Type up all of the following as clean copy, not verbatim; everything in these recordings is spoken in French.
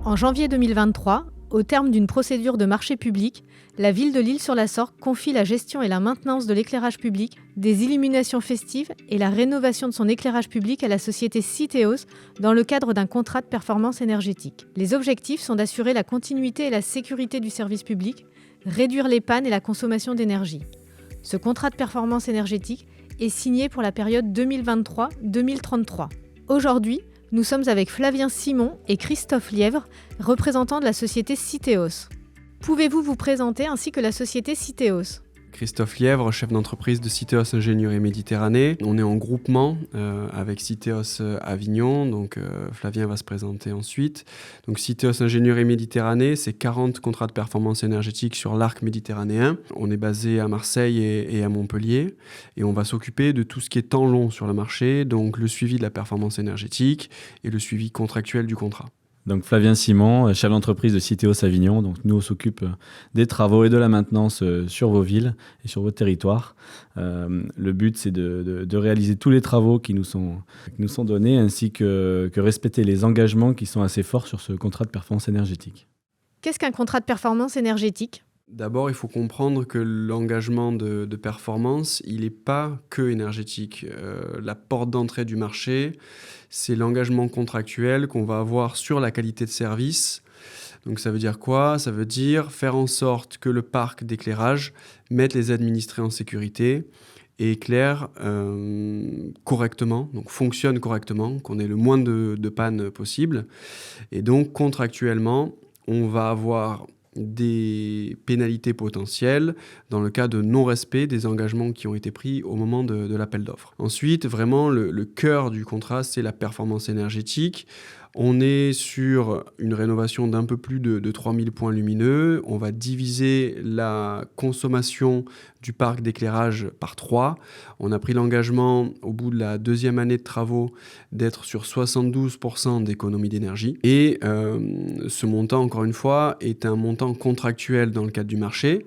En janvier 2023, au terme d'une procédure de marché public, la ville de L'Isle-sur-la-Sorgue confie la gestion et la maintenance de l'éclairage public, des illuminations festives et la rénovation de son éclairage public à la société Citeos dans le cadre d'un contrat de performance énergétique. Les objectifs sont d'assurer la continuité et la sécurité du service public, réduire les pannes et la consommation d'énergie. Ce contrat de performance énergétique est signé pour la période 2023-2033. Aujourd'hui, nous sommes avec Flavien Simon et Christophe Lièvre, représentants de la société Citeos. Pouvez-vous vous présenter ainsi que la société Citeos ? Christophe Lièvre, chef d'entreprise de Citeos Ingénierie Méditerranée. On est en groupement avec Citeos Avignon, donc Flavien va se présenter ensuite. Donc Citeos Ingénierie Méditerranée, c'est 40 contrats de performance énergétique sur l'arc méditerranéen. On est basé à Marseille et à Montpellier et on va s'occuper de tout ce qui est temps long sur le marché, donc le suivi de la performance énergétique et le suivi contractuel du contrat. Donc Flavien Simon, chef d'entreprise de Citeos Avignon. Donc nous, on s'occupe des travaux et de la maintenance sur vos villes et sur vos territoires. Le but, c'est de réaliser tous les travaux qui nous sont donnés, ainsi que respecter les engagements qui sont assez forts sur ce contrat de performance énergétique. Qu'est-ce qu'un contrat de performance énergétique ? D'abord, il faut comprendre que l'engagement de performance, il n'est pas que énergétique. La porte d'entrée du marché, c'est l'engagement contractuel qu'on va avoir sur la qualité de service. Donc ça veut dire quoi ? Ça veut dire faire en sorte que le parc d'éclairage mette les administrés en sécurité et éclaire correctement, donc fonctionne correctement, qu'on ait le moins de pannes possible. Et donc contractuellement, on va avoir des pénalités potentielles dans le cas de non-respect des engagements qui ont été pris au moment de l'appel d'offres. Ensuite, vraiment, le cœur du contrat, c'est la performance énergétique. On est sur une rénovation d'un peu plus de 3000 points lumineux. On va diviser la consommation du parc d'éclairage par 3. On a pris l'engagement, au bout de la deuxième année de travaux, d'être sur 72% d'économie d'énergie. Et ce montant, encore une fois, est un montant contractuel dans le cadre du marché.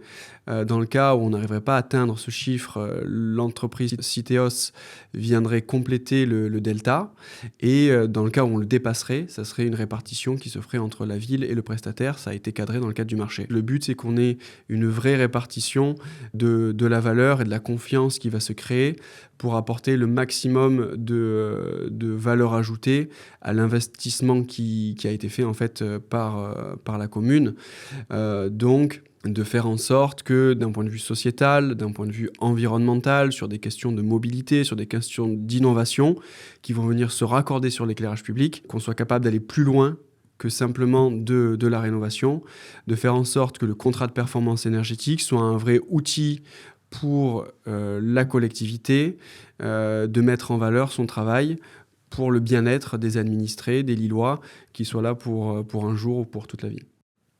Dans le cas où on n'arriverait pas à atteindre ce chiffre, l'entreprise Citeos viendrait compléter le delta. Et dans le cas où on le dépasserait, ça serait une répartition qui se ferait entre la ville et le prestataire. Ça a été cadré dans le cadre du marché. Le but, c'est qu'on ait une vraie répartition de la valeur et de la confiance qui va se créer pour apporter le maximum de valeur ajoutée à l'investissement qui a été fait en fait par la commune. Donc, de faire en sorte que d'un point de vue sociétal, d'un point de vue environnemental, sur des questions de mobilité, sur des questions d'innovation qui vont venir se raccorder sur l'éclairage public, qu'on soit capable d'aller plus loin que simplement de la rénovation, de faire en sorte que le contrat de performance énergétique soit un vrai outil pour la collectivité, de mettre en valeur son travail pour le bien-être des administrés, des Lillois, qui soient là pour un jour ou pour toute la vie.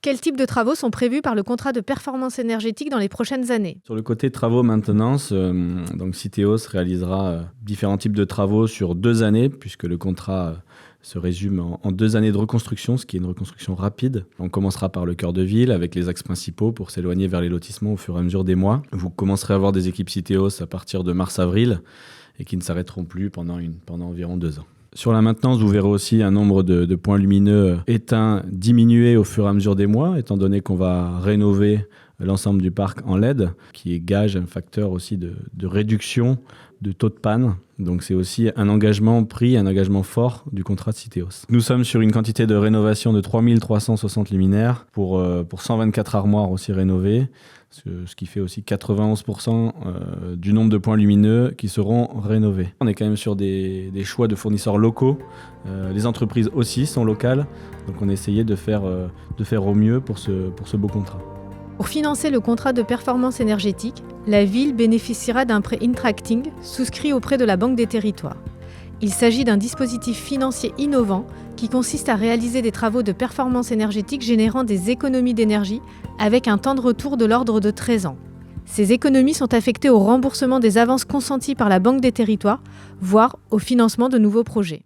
Quels types de travaux sont prévus par le contrat de performance énergétique dans les prochaines années ? Sur le côté travaux-maintenance, donc Citeos réalisera différents types de travaux sur 2 années, puisque le contrat se résume en 2 années de reconstruction, ce qui est une reconstruction rapide. On commencera par le cœur de ville, avec les axes principaux pour s'éloigner vers les lotissements au fur et à mesure des mois. Vous commencerez à avoir des équipes Citeos à partir de mars-avril, et qui ne s'arrêteront plus pendant environ 2 ans. Sur la maintenance, vous verrez aussi un nombre de points lumineux éteints diminuer au fur et à mesure des mois, étant donné qu'on va rénover l'ensemble du parc en LED, qui est gage, un facteur aussi de réduction de taux de panne. Donc c'est aussi un engagement fort du contrat de Citeos. Nous sommes sur une quantité de rénovation de 3360 luminaires pour 124 armoires aussi rénovées, ce qui fait aussi 91% du nombre de points lumineux qui seront rénovés. On est quand même sur des choix de fournisseurs locaux. Les entreprises aussi sont locales, donc on a essayé de faire au mieux pour ce beau contrat. Pour financer le contrat de performance énergétique, la ville bénéficiera d'un prêt Intracting souscrit auprès de la Banque des Territoires. Il s'agit d'un dispositif financier innovant qui consiste à réaliser des travaux de performance énergétique générant des économies d'énergie avec un temps de retour de l'ordre de 13 ans. Ces économies sont affectées au remboursement des avances consenties par la Banque des Territoires, voire au financement de nouveaux projets.